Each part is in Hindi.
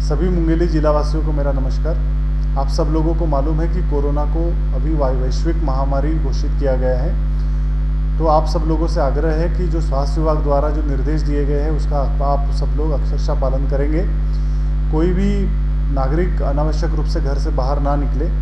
सभी मुंगेली जिलावासियों को मेरा नमस्कार। आप सब लोगों को मालूम है कि कोरोना को अभी वैश्विक महामारी घोषित किया गया है। तो आप सब लोगों से आग्रह है कि जो स्वास्थ्य विभाग द्वारा जो निर्देश दिए गए हैं उसका आप सब लोग अक्षरशः पालन करेंगे। कोई भी नागरिक अनावश्यक रूप से घर से बाहर ना निकले।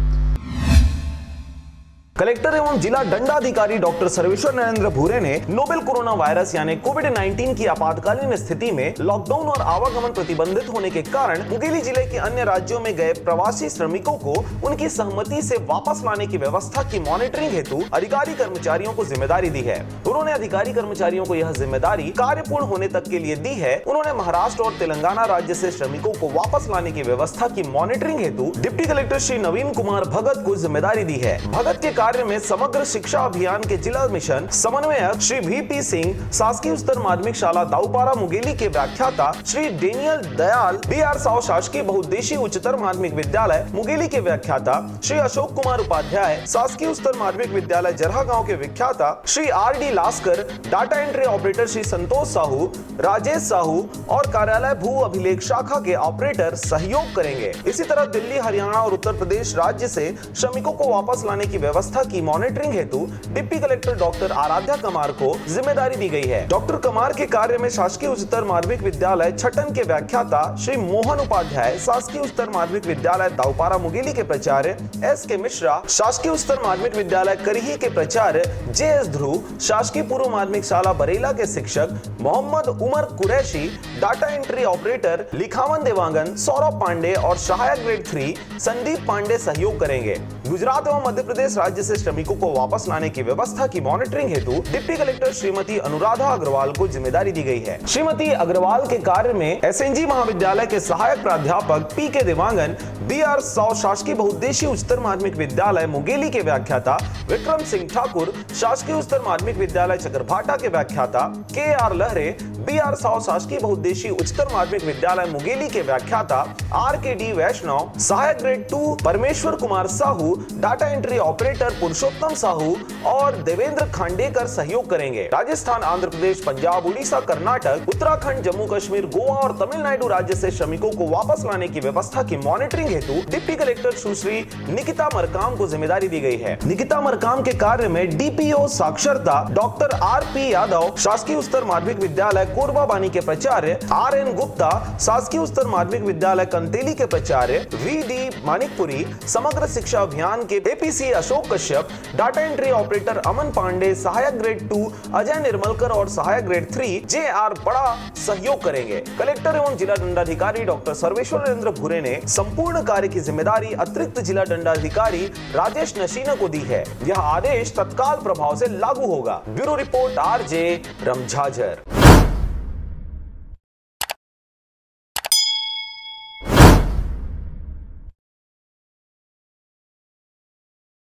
कलेक्टर एवं जिला दंडाधिकारी डॉक्टर सर्वेश्वर नरेंद्र भूरे ने नोवेल कोरोना वायरस यानी कोविड-19 की आपातकालीन स्थिति में लॉकडाउन और आवागमन प्रतिबंधित होने के कारण मुंगेली जिले के अन्य राज्यों में गए प्रवासी श्रमिकों को उनकी सहमति से वापस लाने की व्यवस्था की मॉनिटरिंग हेतु अधिकारी कर्मचारियों को जिम्मेदारी दी है। उन्होंने अधिकारी कर्मचारियों को यह जिम्मेदारी कार्य पूर्ण होने तक के लिए दी है। उन्होंने महाराष्ट्र और तेलंगाना राज्य से श्रमिकों को वापस लाने की व्यवस्था की मॉनिटरिंग हेतु डिप्टी कलेक्टर श्री नवीन कुमार भगत को जिम्मेदारी दी है। भगत के कार्य में समग्र शिक्षा अभियान के जिला मिशन समन्वयक श्री वीपी सिंह, शासकीय उच्चतर माध्यमिक शाला दाऊपारा मुंगेली के व्याख्याता श्री डेनियल दयाल, बीआर साव शासकीय बहुउद्देशीय उच्चतर माध्यमिक विद्यालय मुंगेली के व्याख्याता श्री अशोक कुमार उपाध्याय, शासकीय उच्चतर माध्यमिक विद्यालय जरहा गांव के व्याख्याता Shri RD. Laskar, data entry operator Shri Santosh Sahu, Rajesh Sahu और कार्यालय भू अभिलेख शाखा के ऑपरेटर सहयोग करेंगे। इसी तरह दिल्ली, हरियाणा और उत्तर प्रदेश राज्य से श्रमिकों को वापस लाने की व्यवस्था की मॉनिटरिंग हेतु deputy collector doctor Aradhya Kamar को जिम्मेदारी दी गई है। डॉक्टर कमार के कार्य में शासकीय उच्चतर माध्यमिक विद्यालय छटन के व्याख्याता श्री मोहन उपाध्याय, शासकीय उच्चतर माध्यमिक विद्यालय दाऊपारा मुंगेली के प्राचार्य एस.के. मिश्रा, शासकीय उच्चतर माध्यमिक विद्यालय करही के प्राचार्य जे.एस. ध्रुव, शासकीय पूर्व माध्यमिक शाला बरेला के शिक्षक Mohammad Umar Qureshi, data entry operator Likhawan Dewangan, Saurabh Pandey और सहायक ग्रेड 3 संदीप पांडे सहयोग करेंगे। गुजरात एवं मध्य प्रदेश राज्य से श्रमिकों को वापस लाने की व्यवस्था की मॉनिटरिंग हेतु डिप्टी कलेक्टर श्रीमती अनुराधा अग्रवाल को जिम्मेदारी दी गई है। श्रीमती अग्रवाल के कार्य में एसएनजी महाविद्यालय के सहायक प्राध्यापक पी.के. देवांगन, बीआर साव शासकीय बहुउद्देशीय उच्चतर माध्यमिक विद्यालय मुंगेली के व्याख्याता विक्रम सिंह ठाकुर, शासकीय उच्चतर माध्यमिक विद्यालय चकरभाटा के व्याख्याता के.आर. लहरे, बीआर साव शासकीय बहुउद्देशीय उच्चतर माध्यमिक विद्यालय मुंगेली के व्याख्याता आर.के.डी. वैष्णव, सहायक grade 2 Parmeshwar Kumar Sahu, data entry operator Purushottam Sahu और देवेंद्र खांडेकर सहयोग करेंगे। राजस्थान, आंध्र प्रदेश, पंजाब, उड़ीसा, कर्नाटक, उत्तराखंड, जम्मू कश्मीर, गोवा और तमिलनाडु राज्य से श्रमिकों को वापस लाने की व्यवस्था की मॉनिटरिंग हेतु डिप्टी कलेक्टर सुश्री निकिता मरकाम को जिम्मेदारी दी गई है। निकिता मरकाम के कार्य में डीपीओ साक्षरता डॉक्टर आर.पी. यादव, शासकीय उच्चतर माध्यमिक विद्यालय कोरबा बानी के प्राचार्य आर.एन. गुप्ता, शासकीय उच्चतर माध्यमिक विद्यालय कंतेली के प्राचार्य वी.डी. मानिकपुरी, समग्र शिक्षा अभियान के APC Ashok Kashyap, data entry operator Aman Pandey, सहायक ग्रेड 2 अजय निर्मलकर और सहायक ग्रेड 3 जे.आर. बड़ा सहयोग करेंगे। कलेक्टर एवं जिला दंडाधिकारी डॉक्टर सर्वेश्वर नरेंद्र भूरे ने संपूर्ण कार्य की जिम्मेदारी अतिरिक्त जिला दंडाधिकारी राजेश नशीना को दी है। यह आदेश तत्काल प्रभाव से लागू होगा। Bureau report RJ. रमझाझर।